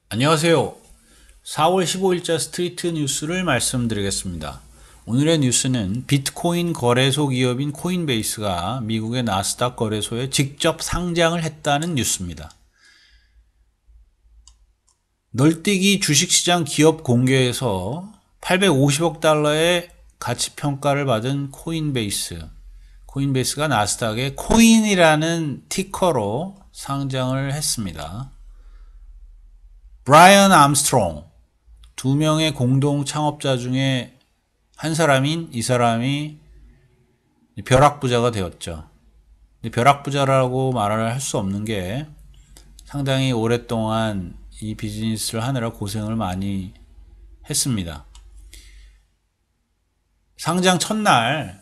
안녕하세요. 4월 15일자 스트리트 뉴스를 말씀드리겠습니다. 오늘의 뉴스는 비트코인 거래소 기업인 코인베이스가 미국의 나스닥 거래소에 직접 상장을 했다는 뉴스입니다. 널뛰기 주식시장 기업 공개에서 850억 달러의 가치평가를 받은 코인베이스가 나스닥에 코인이라는 티커로 상장을 했습니다. 브라이언 암스트롱, 두 명의 공동 창업자 중에 한 사람인 이 사람이 벼락부자가 되었죠. 벼락부자라고 말을 할 수 없는 게 상당히 오랫동안 이 비즈니스를 하느라 고생을 많이 했습니다. 상장 첫날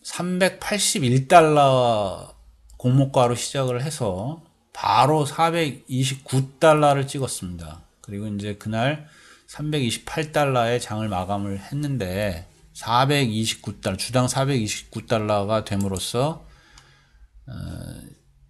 381달러 공모가로 시작을 해서 바로 429달러를 찍었습니다. 그리고 이제 그날 328달러에 장을 마감을 했는데 429달러, 주당 429달러가 됨으로써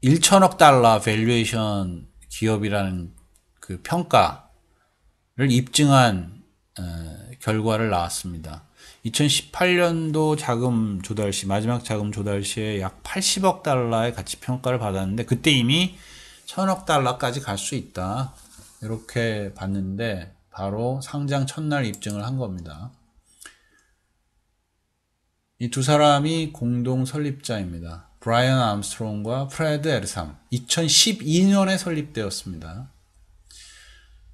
1천억 달러 밸류에이션 기업이라는 그 평가를 입증한 결과를 나왔습니다. 2018년도 자금 조달 시, 마지막 자금 조달 시에 약 80억 달러의 가치 평가를 받았는데 그때 이미 1000억 달러까지 갈 수 있다. 이렇게 봤는데 바로 상장 첫날 입증을 한 겁니다. 이 두 사람이 공동 설립자입니다. 브라이언 암스트롱과 프레드 에르삼. 2012년에 설립되었습니다.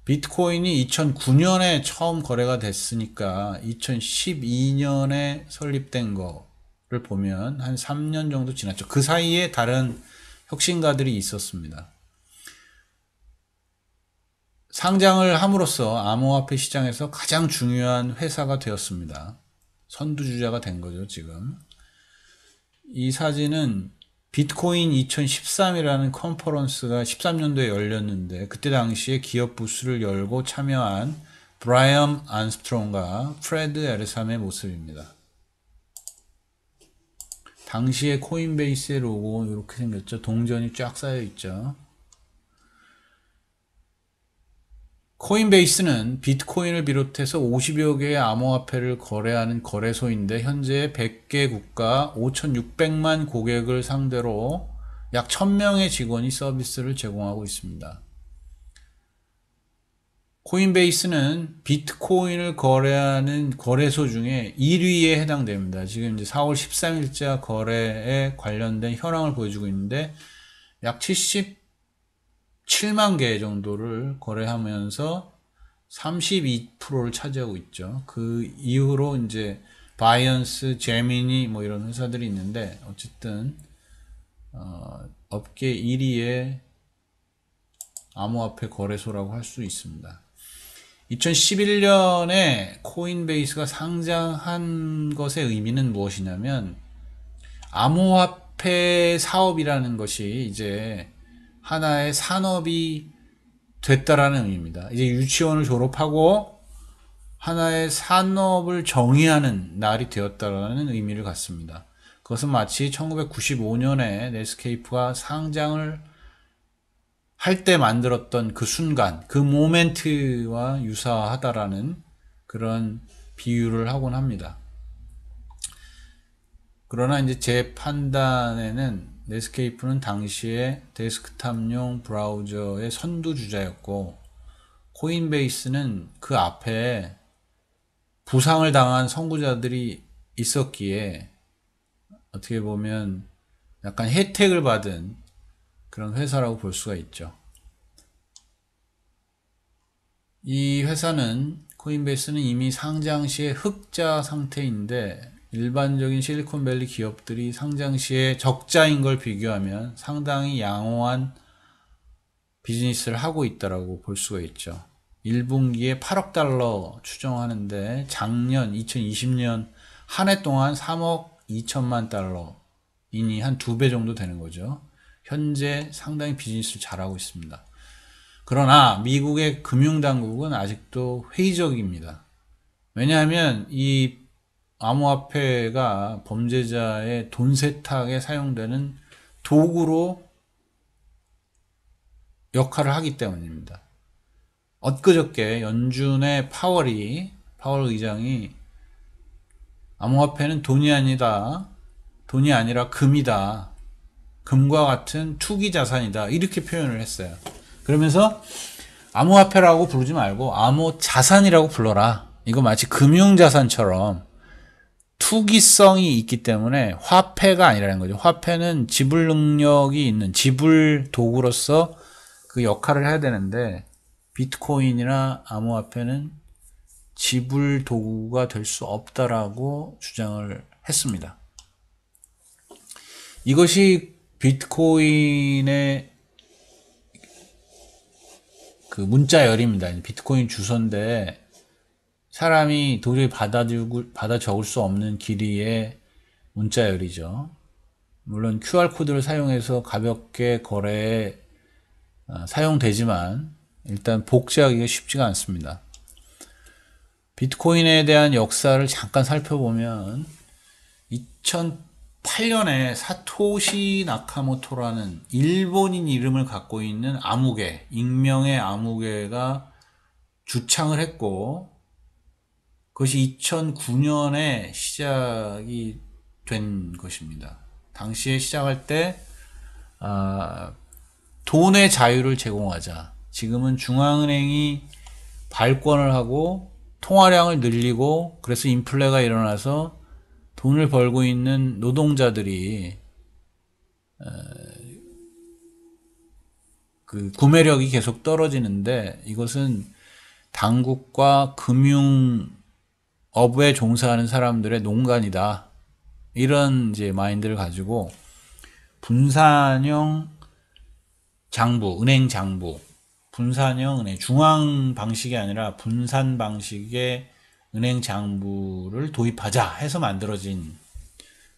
비트코인이 2009년에 처음 거래가 됐으니까 2012년에 설립된 거를 보면 한 3년 정도 지났죠. 그 사이에 다른 혁신가들이 있었습니다. 상장을 함으로써 암호화폐 시장에서 가장 중요한 회사가 되었습니다. 선두주자가 된 거죠, 지금. 이 사진은 비트코인 2013이라는 컨퍼런스가 13년도에 열렸는데 그때 당시에 기업 부스를 열고 참여한 브라이언 암스트롱과 프레드 에르삼의 모습입니다. 당시에 코인베이스의 로고 이렇게 생겼죠. 동전이 쫙 쌓여 있죠. 코인베이스는 비트코인을 비롯해서 50여 개의 암호화폐를 거래하는 거래소인데 현재 100개 국가 5,600만 고객을 상대로 약 1000명의 직원이 서비스를 제공하고 있습니다. 코인베이스는 비트코인을 거래하는 거래소 중에 1위에 해당됩니다. 지금 이제 4월 13일자 거래에 관련된 현황을 보여주고 있는데 약 7만 개 정도를 거래하면서 32%를 차지하고 있죠. 그 이후로 이제 바이언스, 제미니 뭐 이런 회사들이 있는데 어쨌든 업계 1위의 암호화폐 거래소라고 할 수 있습니다. 2011년에 코인베이스가 상장한 것의 의미는 무엇이냐면 암호화폐 사업이라는 것이 이제 하나의 산업이 됐다라는 의미입니다. 이제 유치원을 졸업하고 하나의 산업을 정의하는 날이 되었다라는 의미를 갖습니다. 그것은 마치 1995년에 넷스케이프가 상장을 할 때 만들었던 그 순간, 그 모멘트와 유사하다라는 그런 비유를 하곤 합니다. 그러나 이제 제 판단에는 넷스케이프는 당시에 데스크탑용 브라우저의 선두주자였고 코인베이스는 그 앞에 부상을 당한 선구자들이 있었기에 어떻게 보면 약간 혜택을 받은 그런 회사라고 볼 수가 있죠. 이 회사는 코인베이스는 이미 상장 시에 흑자 상태인데 일반적인 실리콘밸리 기업들이 상장 시에 적자인 걸 비교하면 상당히 양호한 비즈니스를 하고 있다고 볼 수가 있죠. 1분기에 8억 달러 추정하는데 작년 2020년 한 해 동안 3억 2천만 달러이니 한 2배 정도 되는 거죠. 현재 상당히 비즈니스를 잘하고 있습니다. 그러나 미국의 금융당국은 아직도 회의적입니다. 왜냐하면 이 암호화폐가 범죄자의 돈 세탁에 사용되는 도구로 역할을 하기 때문입니다. 엊그저께 연준의 파월 의장이 암호화폐는 돈이 아니라 금이다. 금과 같은 투기 자산이다. 이렇게 표현을 했어요. 그러면서 암호화폐라고 부르지 말고 암호자산이라고 불러라. 이거 마치 금융자산처럼 투기성이 있기 때문에 화폐가 아니라는 거죠. 화폐는 지불 능력이 있는 지불 도구로서 그 역할을 해야 되는데 비트코인이나 암호화폐는 지불 도구가 될 수 없다라고 주장을 했습니다. 이것이 비트코인의 그 문자열입니다. 비트코인 주소인데 사람이 도저히 받아 적을 수 없는 길이의 문자열이죠. 물론 QR코드를 사용해서 가볍게 거래에 사용되지만 일단 복제하기가 쉽지가 않습니다. 비트코인에 대한 역사를 잠깐 살펴보면 2008년에 사토시 나카모토라는 일본인 이름을 갖고 있는 암흑의 익명의 암흑의가 주창을 했고 그것이 2009년에 시작이 된 것입니다. 당시에 시작할 때 돈의 자유를 제공하자. 지금은 중앙은행이 발권을 하고 통화량을 늘리고 그래서 인플레가 일어나서 돈을 벌고 있는 노동자들이 그 구매력이 계속 떨어지는데 이것은 당국과 금융업에 종사하는 사람들의 농간이다. 이런 이제 마인드를 가지고 분산형 장부, 은행 장부, 분산형 은행, 중앙 방식이 아니라 분산 방식의 은행 장부를 도입하자 해서 만들어진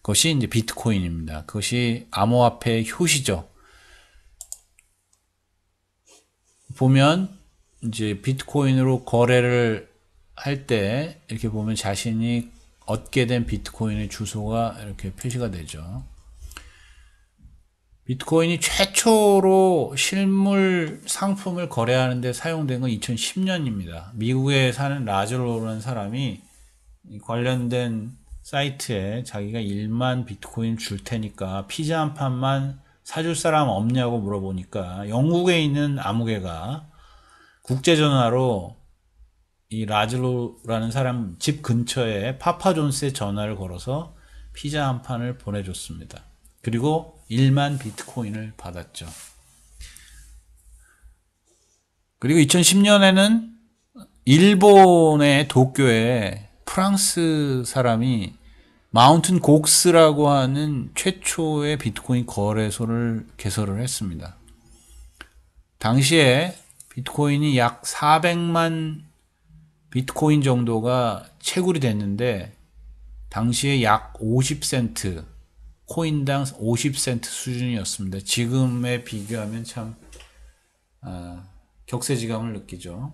것이 이제 비트코인입니다. 그것이 암호화폐의 효시죠. 보면 이제 비트코인으로 거래를 할 때 이렇게 보면 자신이 얻게 된 비트코인의 주소가 이렇게 표시가 되죠. 비트코인이 최초로 실물 상품을 거래하는 데 사용된 건 2010년입니다. 미국에 사는 라즈로라는 사람이 관련된 사이트에 자기가 1만 비트코인 줄 테니까 피자 한 판만 사줄 사람 없냐고 물어보니까 영국에 있는 암흑의가 국제전화로 이 라즈로라는 사람 집 근처에 파파존스에 전화를 걸어서 피자 한 판을 보내줬습니다. 그리고 1만 비트코인을 받았죠. 그리고 2010년에는 일본의 도쿄에 프랑스 사람이 마운틴 곡스라고 하는 최초의 비트코인 거래소를 개설을 했습니다. 당시에 비트코인이 약 400만 비트코인 정도가 채굴이 됐는데 당시에 약 50센트 코인당 50센트 수준이었습니다. 지금에 비교하면 참 격세지감을 느끼죠.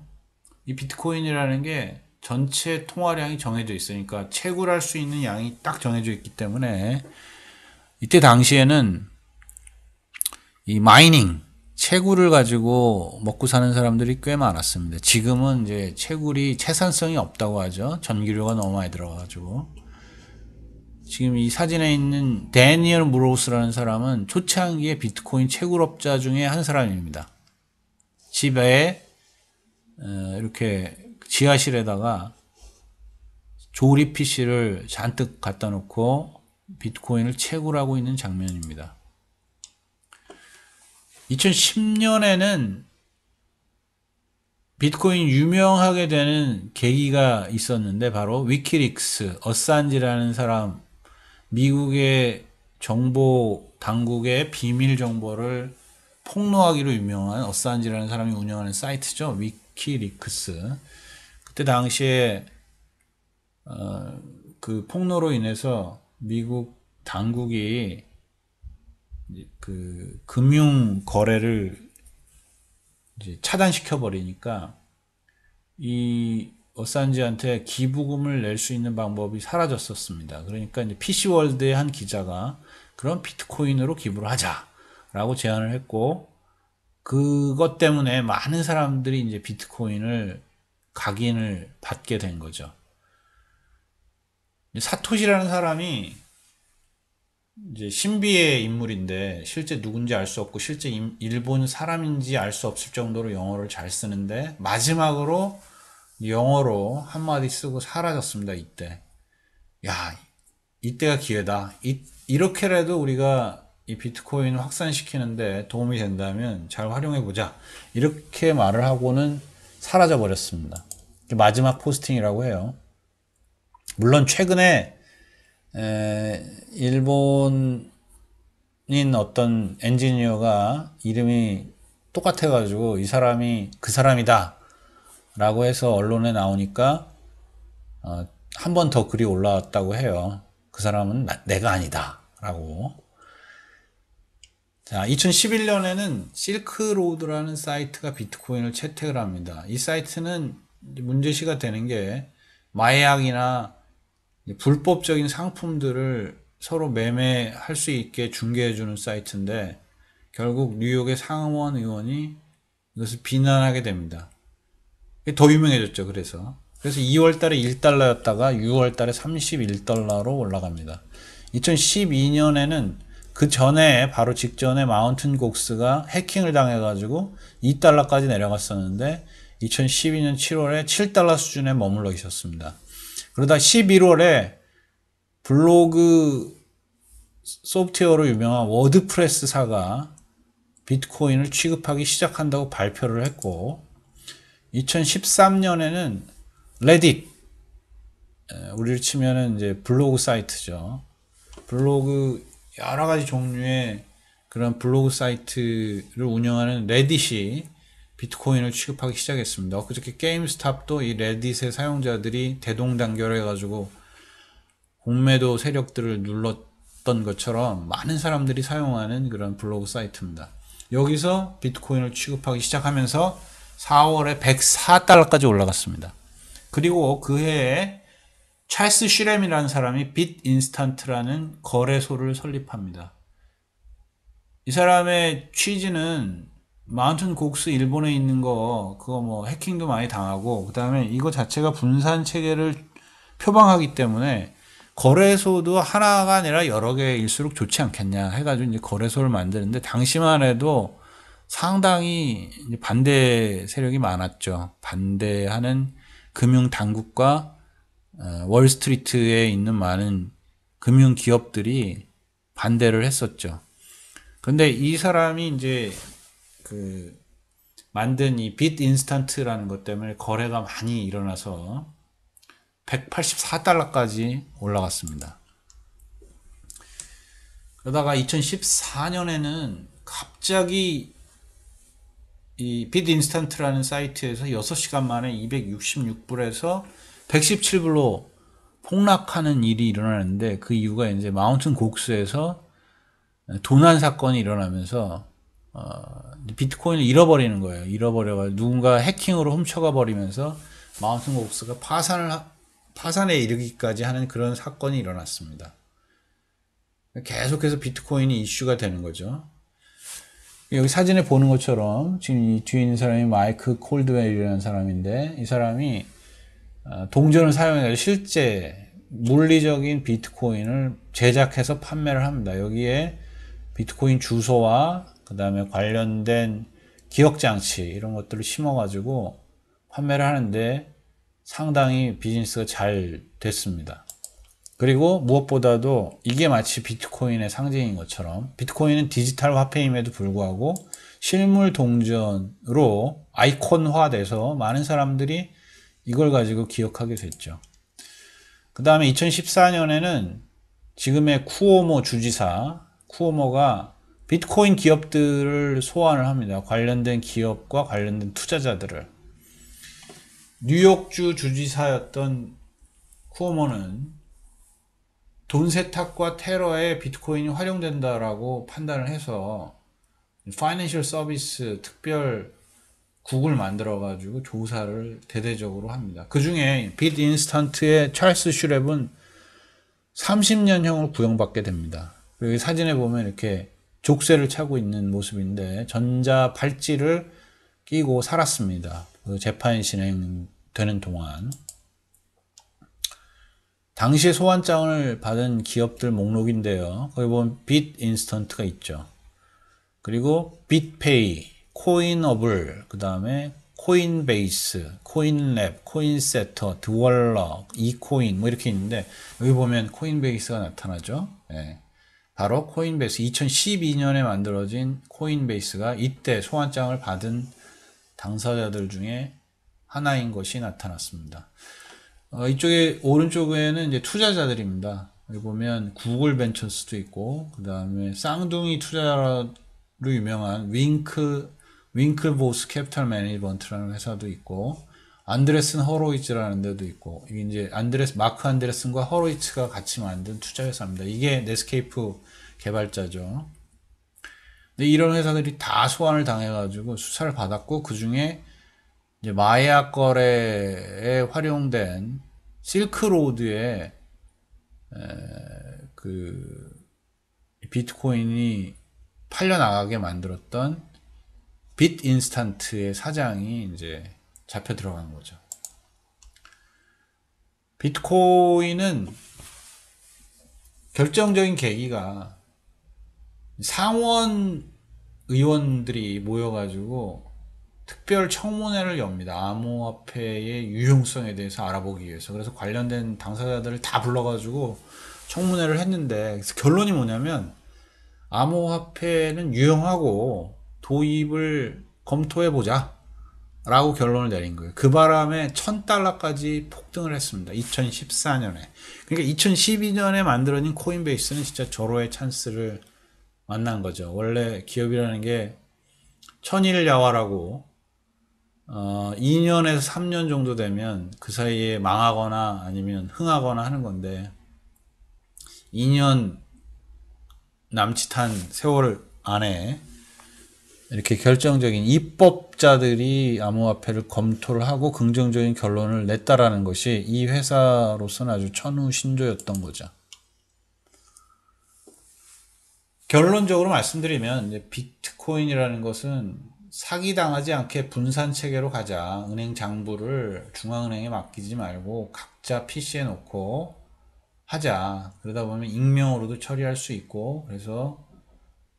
이 비트코인이라는 게 전체 통화량이 정해져 있으니까 채굴할 수 있는 양이 딱 정해져 있기 때문에 이때 당시에는 이 마이닝 채굴을 가지고 먹고 사는 사람들이 꽤 많았습니다. 지금은 이제 채굴이 채산성이 없다고 하죠. 전기료가 너무 많이 들어가지고. 지금 이 사진에 있는 데니얼 무로스라는 사람은 초창기의 비트코인 채굴업자 중에 한 사람입니다. 집에 이렇게 지하실에다가 조립 PC를 잔뜩 갖다 놓고 비트코인을 채굴하고 있는 장면입니다. 2010년에는 비트코인 유명하게 되는 계기가 있었는데 바로 위키릭스, 어산지라는 사람, 미국의 정보 당국의 비밀 정보를 폭로하기로 유명한 어산지라는 사람이 운영하는 사이트죠. 위키리크스. 그때 당시에 그 폭로로 인해서 미국 당국이 그 금융 거래를 이제 차단시켜 버리니까 이 어산지한테 기부금을 낼 수 있는 방법이 사라졌었습니다. 그러니까 이제 PC월드의 한 기자가 그럼 비트코인으로 기부를 하자라고 제안을 했고 그것 때문에 많은 사람들이 이제 비트코인을 각인을 받게 된 거죠. 사토시라는 사람이 이제 신비의 인물인데 실제 누군지 알 수 없고 실제 일본 사람인지 알 수 없을 정도로 영어를 잘 쓰는데 마지막으로 영어로 한마디 쓰고 사라졌습니다. 이때. 야, 이때가 기회다. 이렇게라도 우리가 이 비트코인을 확산시키는데 도움이 된다면 잘 활용해 보자. 이렇게 말을 하고는 사라져 버렸습니다. 마지막 포스팅이라고 해요. 물론 최근에 일본인 어떤 엔지니어가 이름이 똑같아가지고 이 사람이 그 사람이다 라고 해서 언론에 나오니까 한 번 더 글이 올라왔다고 해요. 그 사람은 내가 아니다 라고. 자, 2011년에는 실크로드라는 사이트가 비트코인을 채택을 합니다. 이 사이트는 문제시가 되는 게 마약이나 불법적인 상품들을 서로 매매할 수 있게 중개해주는 사이트인데 결국 뉴욕의 상원 의원이 이것을 비난하게 됩니다. 더 유명해졌죠. 그래서 2월 달에 1달러였다가 6월 달에 31달러로 올라갑니다. 2012년에는 그 전에 바로 직전에 마운튼 곡스가 해킹을 당해가지고 2달러까지 내려갔었는데 2012년 7월에 7달러 수준에 머물러 있었습니다. 그러다 11월에 블로그 소프트웨어로 유명한 워드프레스사가 비트코인을 취급하기 시작한다고 발표를 했고 2013년에는 레딧, 우리를 치면은 이제 블로그 사이트죠. 블로그 여러 가지 종류의 그런 블로그 사이트를 운영하는 레딧이 비트코인을 취급하기 시작했습니다. 그저께 게임스탑도 이 레딧의 사용자들이 대동단결해가지고 공매도 세력들을 눌렀던 것처럼 많은 사람들이 사용하는 그런 블로그 사이트입니다. 여기서 비트코인을 취급하기 시작하면서 4월에 104달러까지 올라갔습니다. 그리고 그 해에 찰스 슈렘이라는 사람이 빗인스턴트라는 거래소를 설립합니다. 이 사람의 취지는 마운튼 곡스 일본에 있는 그거 뭐 해킹도 많이 당하고, 그 다음에 이거 자체가 분산 체계를 표방하기 때문에 거래소도 하나가 아니라 여러 개일수록 좋지 않겠냐 해가지고 이제 거래소를 만드는데, 당시만 해도 상당히 반대 세력이 많았죠. 반대하는 금융 당국과 월스트리트에 있는 많은 금융 기업들이 반대를 했었죠. 그런데 이 사람이 이제 만든 이 빗인스턴트라는 것 때문에 거래가 많이 일어나서 184달러까지 올라갔습니다. 그러다가 2014년에는 갑자기 이 빗인스턴트라는 사이트에서 6시간 만에 266불에서 117불로 폭락하는 일이 일어나는데, 그 이유가 이제 마운튼 곡스에서 도난 사건이 일어나면서 비트코인을 잃어버리는 거예요. 잃어버려가지고 누군가 해킹으로 훔쳐가 버리면서 마운튼 곡스가 파산에 이르기까지 하는 그런 사건이 일어났습니다. 계속해서 비트코인이 이슈가 되는 거죠. 여기 사진에 보는 것처럼 지금 이 뒤에 있는 사람이 마이크 콜드웰이라는 사람인데, 이 사람이 동전을 사용해서 실제 물리적인 비트코인을 제작해서 판매를 합니다. 여기에 비트코인 주소와 그 다음에 관련된 기억장치 이런 것들을 심어가지고 판매를 하는데 상당히 비즈니스가 잘 됐습니다. 그리고 무엇보다도 이게 마치 비트코인의 상징인 것처럼, 비트코인은 디지털 화폐임에도 불구하고 실물 동전으로 아이콘화돼서 많은 사람들이 이걸 가지고 기억하게 됐죠. 그 다음에 2014년에는 지금의 쿠오모 주지사, 쿠오모가 비트코인 기업들을 소환을 합니다. 관련된 기업과 관련된 투자자들을. 뉴욕주 주지사였던 쿠오모는 돈 세탁과 테러에 비트코인이 활용된다라고 판단을 해서 파이낸셜 서비스 특별 국을 만들어가지고 조사를 대대적으로 합니다. 그 중에 빗인스턴트의 찰스 슈랩은 30년형을 구형받게 됩니다. 여기 사진에 보면 이렇게 족쇄를 차고 있는 모습인데 전자 팔찌를 끼고 살았습니다. 그 재판이 진행되는 동안. 당시에 소환장을 받은 기업들 목록인데요. 거기 보면 빗 인스턴트가 있죠. 그리고 빗페이, 코인어블, 그 다음에 코인베이스, 코인랩, 코인세터, 드월러, 이코인 뭐 이렇게 있는데 여기 보면 코인베이스가 나타나죠. 네. 바로 코인베이스 2012년에 만들어진 코인베이스가 이때 소환장을 받은 당사자들 중에 하나인 것이 나타났습니다. 이쪽에 오른쪽에는 이제 투자자들입니다. 여기 보면 구글 벤처스도 있고 그 다음에 쌍둥이 투자로 유명한 윙클보스 캐피탈 매니지먼트라는 회사도 있고 안드레슨 허로이츠라는 데도 있고 이게 이제 마크 안드레슨과 허로이츠가 같이 만든 투자 회사입니다. 이게 넷스케이프 개발자죠. 근데 이런 회사들이 다 소환을 당해가지고 수사를 받았고 그 중에 이제 마약 거래에 활용된 실크로드의 그 비트코인이 팔려나가게 만들었던 빗 인스턴트의 사장이 이제 잡혀 들어간 거죠. 비트코인은 결정적인 계기가 상원 의원들이 모여가지고 특별 청문회를 엽니다. 암호화폐의 유용성에 대해서 알아보기 위해서. 그래서 관련된 당사자들을 다 불러가지고 청문회를 했는데 그래서 결론이 뭐냐면 암호화폐는 유용하고 도입을 검토해보자 라고 결론을 내린 거예요. 그 바람에 $1000까지 폭등을 했습니다. 2014년에. 그러니까 2012년에 만들어진 코인베이스는 진짜 절호의 찬스를 만난 거죠. 원래 기업이라는 게 천일야화라고 2년에서 3년 정도 되면 그 사이에 망하거나 아니면 흥하거나 하는 건데 2년 남짓한 세월 안에 이렇게 결정적인 입법자들이 암호화폐를 검토를 하고 긍정적인 결론을 냈다라는 것이 이 회사로서는 아주 천우신조였던 거죠. 결론적으로 말씀드리면 이제 비트코인이라는 것은 사기당하지 않게 분산 체계로 가자. 은행 장부를 중앙은행에 맡기지 말고 각자 PC에 놓고 하자. 그러다 보면 익명으로도 처리할 수 있고 그래서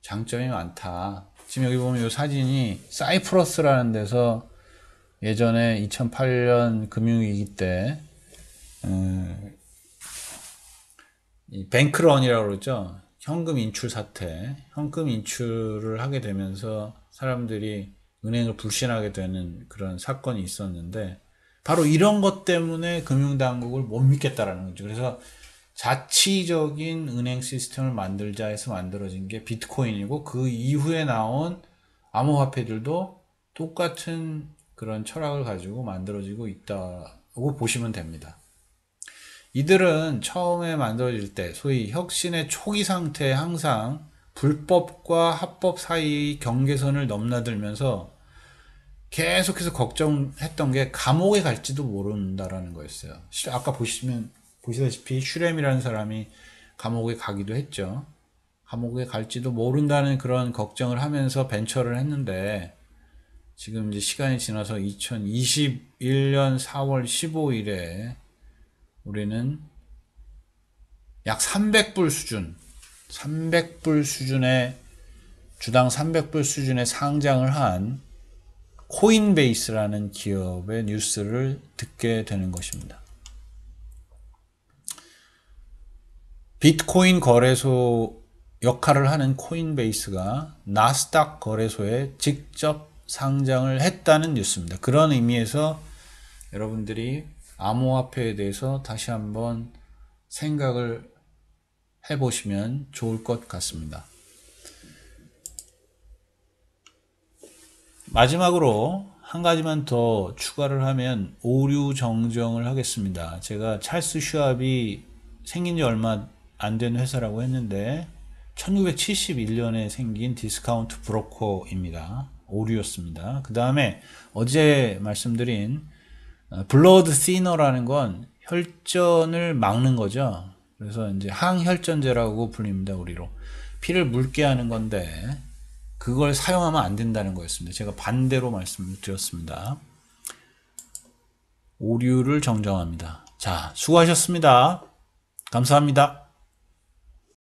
장점이 많다. 지금 여기 보면 이 사진이 사이프러스라는 데서 예전에 2008년 금융위기 때 이 뱅크런이라고 그러죠. 현금 인출 사태, 현금 인출을 하게 되면서 사람들이 은행을 불신하게 되는 그런 사건이 있었는데 바로 이런 것 때문에 금융당국을 못 믿겠다라는 거죠. 그래서 자치적인 은행 시스템을 만들자 해서 만들어진 게 비트코인이고 그 이후에 나온 암호화폐들도 똑같은 그런 철학을 가지고 만들어지고 있다고 보시면 됩니다. 이들은 처음에 만들어질 때 소위 혁신의 초기 상태에 항상 불법과 합법 사이의 경계선을 넘나들면서 계속해서 걱정했던 게 감옥에 갈지도 모른다라는 거였어요. 아까 보시다시피 슈렘이라는 사람이 감옥에 가기도 했죠. 감옥에 갈지도 모른다는 그런 걱정을 하면서 벤처를 했는데 지금 이제 시간이 지나서 2021년 4월 15일에 우리는 약 300불 수준의 주당 300불 수준의 상장을 한 코인베이스라는 기업의 뉴스를 듣게 되는 것입니다. 비트코인 거래소 역할을 하는 코인베이스가 나스닥 거래소에 직접 상장을 했다는 뉴스입니다. 그런 의미에서 여러분들이 암호화폐에 대해서 다시 한번 생각을 해보시면 좋을 것 같습니다. 마지막으로 한 가지만 더 추가를 하면 오류 정정을 하겠습니다. 제가 찰스 슈왑이 생긴 지 얼마 안 된 회사라고 했는데 1971년에 생긴 디스카운트 브로커입니다. 오류였습니다. 그 다음에 어제 말씀드린 블러드 시너라는 건 혈전을 막는 거죠. 그래서 이제 항혈전제라고 불립니다. 우리로. 피를 묽게 하는 건데 그걸 사용하면 안 된다는 거였습니다. 제가 반대로 말씀을 드렸습니다. 오류를 정정합니다. 자, 수고하셨습니다. 감사합니다.